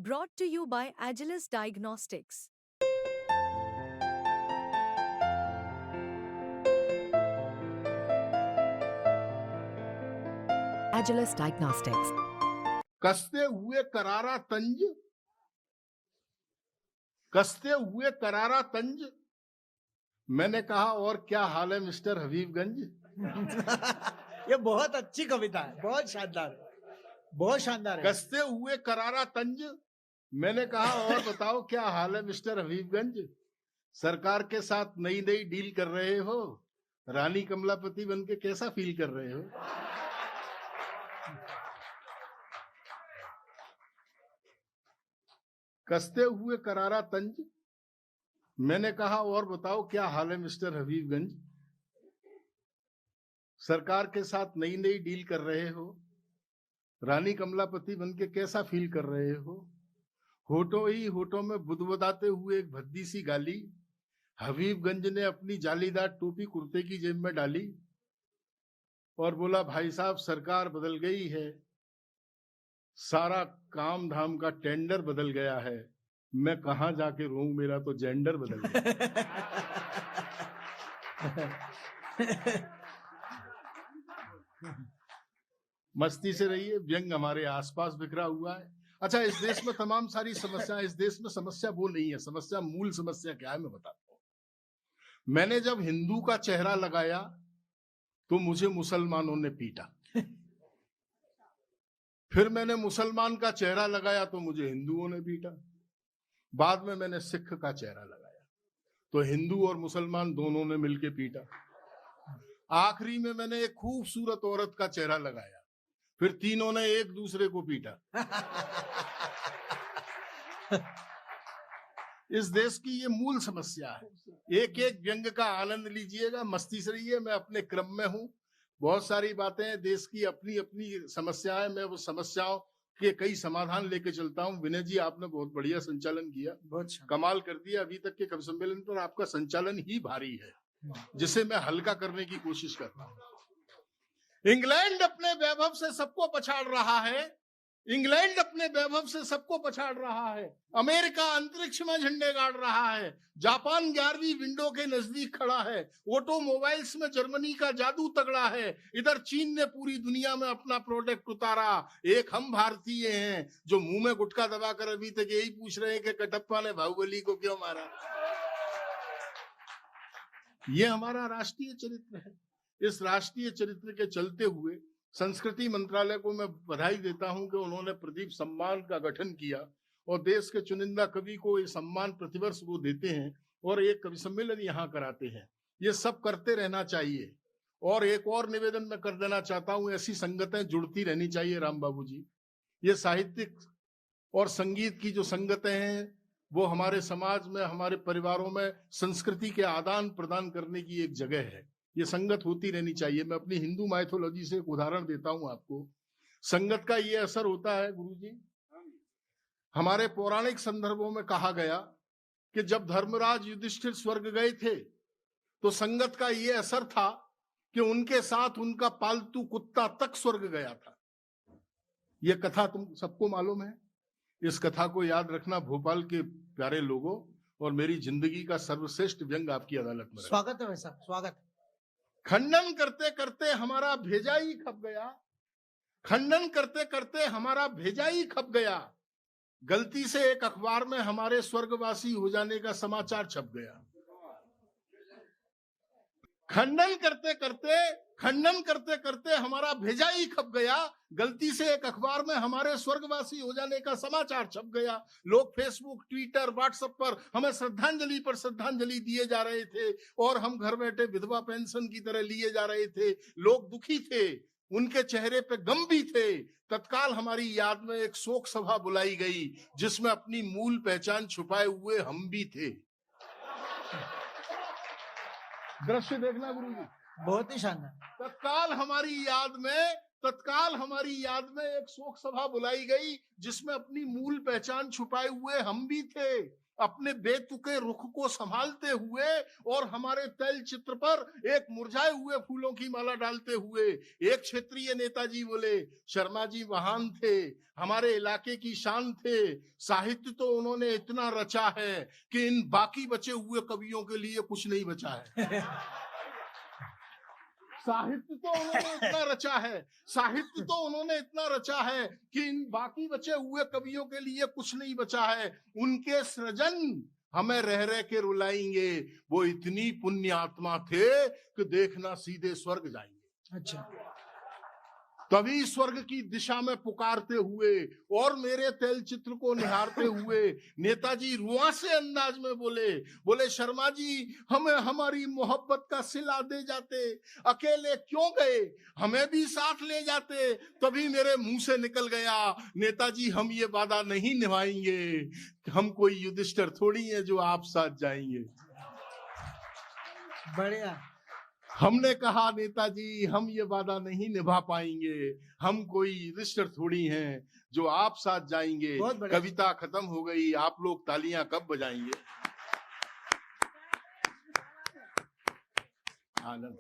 Brought to you by Agilus Diagnostics. Agilus Diagnostics. कसते हुए करारा तंज, कसते हुए करारा तंज, मैंने कहा और क्या हाल है मिस्टर हबीबगंज। ये बहुत अच्छी कविता है, बहुत शानदार है। कसते हुए करारा तंज, मैंने कहा और बताओ क्या हाल है मिस्टर हबीबगंज। सरकार के साथ नई नई डील कर रहे हो, रानी कमलापति बन के कैसा फील कर रहे हो। कसते हुए करारा तंज, मैंने कहा और बताओ क्या हाल है मिस्टर हबीबगंज। सरकार के साथ नई नई डील कर रहे हो, रानी कमलापति बन के कैसा फील कर रहे हो। होठों ही होठों में बुदबुदाते हुए एक भद्दी सी गाली, हबीबगंज ने अपनी जालीदार टोपी कुर्ते की जेब में डाली और बोला भाई साहब सरकार बदल गई है, सारा काम धाम का टेंडर बदल गया है, मैं कहां जाके रोऊं, मेरा तो जेंडर बदल गया। मस्ती से रहिए, व्यंग हमारे आसपास बिखरा हुआ है। अच्छा, इस देश में तमाम सारी समस्याएं, इस देश में समस्या वो नहीं है, समस्या मूल समस्या क्या है मैं बताता हूं। मैंने जब हिंदू का चेहरा लगाया तो मुझे मुसलमानों ने पीटा, फिर मैंने मुसलमान का चेहरा लगाया तो मुझे हिंदुओं ने पीटा, बाद में मैंने सिख का चेहरा लगाया तो हिंदू और मुसलमान दोनों ने मिलकर पीटा, आखिरी में मैंने एक खूबसूरत औरत का चेहरा लगाया, फिर तीनों ने एक दूसरे को पीटा। इस देश की ये मूल समस्या है। एक एक व्यंग का आनंद लीजिएगा, मस्ती से रहिए। मैं अपने क्रम में हूं, बहुत सारी बातें हैं, देश की अपनी अपनी समस्याएं, मैं वो समस्याओं के कई समाधान लेके चलता हूं। विनय जी, आपने बहुत बढ़िया संचालन किया, बहुत कमाल कर दिया। अभी तक के कवि सम्मेलन पर आपका संचालन ही भारी है, जिसे मैं हल्का करने की कोशिश करता हूं। इंग्लैंड अपने वैभव से सबको पछाड़ रहा है, इंग्लैंड अपने वैभव से सबको पछाड़ रहा है, अमेरिका अंतरिक्ष में झंडे गाड़ रहा है, जापान 11वीं विंडो के नजदीक खड़ा है, ऑटोमोबाइल्स में जर्मनी का जादू तगड़ा है, इधर चीन ने पूरी दुनिया में अपना प्रोडक्ट उतारा। एक हम भारतीय हैं जो मुंह में गुटखा दबाकर अभी तक यही पूछ रहे हैं कि कटप्पा ने बाहुबली को क्यों मारा। ये हमारा राष्ट्रीय चरित्र है। इस राष्ट्रीय चरित्र के चलते हुए संस्कृति मंत्रालय को मैं बधाई देता हूं कि उन्होंने प्रदीप सम्मान का गठन किया और देश के चुनिंदा कवि को ये सम्मान प्रतिवर्ष वो देते हैं और एक कवि सम्मेलन यहाँ कराते हैं। ये सब करते रहना चाहिए। और एक और निवेदन मैं कर देना चाहता हूं, ऐसी संगतें जुड़ती रहनी चाहिए राम बाबू जी। ये साहित्यिक और संगीत की जो संगतें हैं वो हमारे समाज में, हमारे परिवारों में संस्कृति के आदान प्रदान करने की एक जगह है। ये संगत होती रहनी चाहिए। मैं अपनी हिंदू माइथोलॉजी से एक उदाहरण देता हूं आपको। संगत का ये असर होता है गुरुजी, हमारे पौराणिक संदर्भों में कहा गया कि जब धर्मराज युधिष्ठिर स्वर्ग गए थे तो संगत का ये असर था कि उनके साथ उनका पालतू कुत्ता तक स्वर्ग गया था। ये कथा तुम सबको मालूम है। इस कथा को याद रखना भोपाल के प्यारे लोगों, और मेरी जिंदगी का सर्वश्रेष्ठ व्यंग आपकी अदालत में। स्वागत है वैसा, स्वागत। खंडन करते करते हमारा भेजा ही खप गया, खंडन करते करते हमारा भेजा ही खप गया, गलती से एक अखबार में हमारे स्वर्गवासी हो जाने का समाचार छप गया। खंडन करते करते हमारा भेजा ही खप गया, गलती से एक अखबार में हमारे स्वर्गवासी हो जाने का समाचार छप गया। लोग फेसबुक, ट्विटर, व्हाट्सएप पर हमें श्रद्धांजलि पर श्रद्धांजलि दिए जा रहे थे और हम घर बैठे विधवा पेंशन की तरह लिए जा रहे थे। लोग दुखी थे, उनके चेहरे पे गम भी थे। तत्काल हमारी याद में एक शोक सभा बुलाई गई जिसमें अपनी मूल पहचान छुपाए हुए हम भी थे। दृश्य देखना गुरु जी, बहुत ही शानदार। तत्काल हमारी याद में तत्काल हमारी याद में एक शोक सभा बुलाई गई, जिसमें अपनी मूल पहचान छुपाए हुए हम भी थे, अपने बेतुके रुख को संभालते हुए और हमारे तैल चित्र पर एक मुरझाए हुए फूलों की माला डालते हुए एक क्षेत्रीय नेताजी बोले, शर्मा जी महान थे, हमारे इलाके की शान थे, साहित्य तो उन्होंने इतना रचा है कि इन बाकी बचे हुए कवियों के लिए कुछ नहीं बचा है। साहित्य तो उन्होंने इतना रचा है, साहित्य तो उन्होंने इतना रचा है कि इन बाकी बचे हुए कवियों के लिए कुछ नहीं बचा है। उनके सृजन हमें रह रह के रुलाएंगे, वो इतनी पुण्य आत्मा थे कि देखना सीधे स्वर्ग जाएंगे। अच्छा, तभी स्वर्ग की दिशा में पुकारते हुए और मेरे तैल चित्र को निहारते हुए नेताजी रुआंसे अंदाज में बोले शर्मा जी, हमें हमारी मोहब्बत का सिला दे जाते, अकेले क्यों गए, हमें भी साथ ले जाते। तभी मेरे मुंह से निकल गया, नेताजी हम ये वादा नहीं निभाएंगे, हम कोई युधिष्ठिर थोड़ी है जो आप साथ जाएंगे। बढ़िया। हमने कहा नेताजी हम ये वादा नहीं निभा पाएंगे, हम कोई युधिष्ठिर थोड़ी हैं जो आप साथ जाएंगे। कविता खत्म हो गई, आप लोग तालियां कब बजाएंगे? आनंद।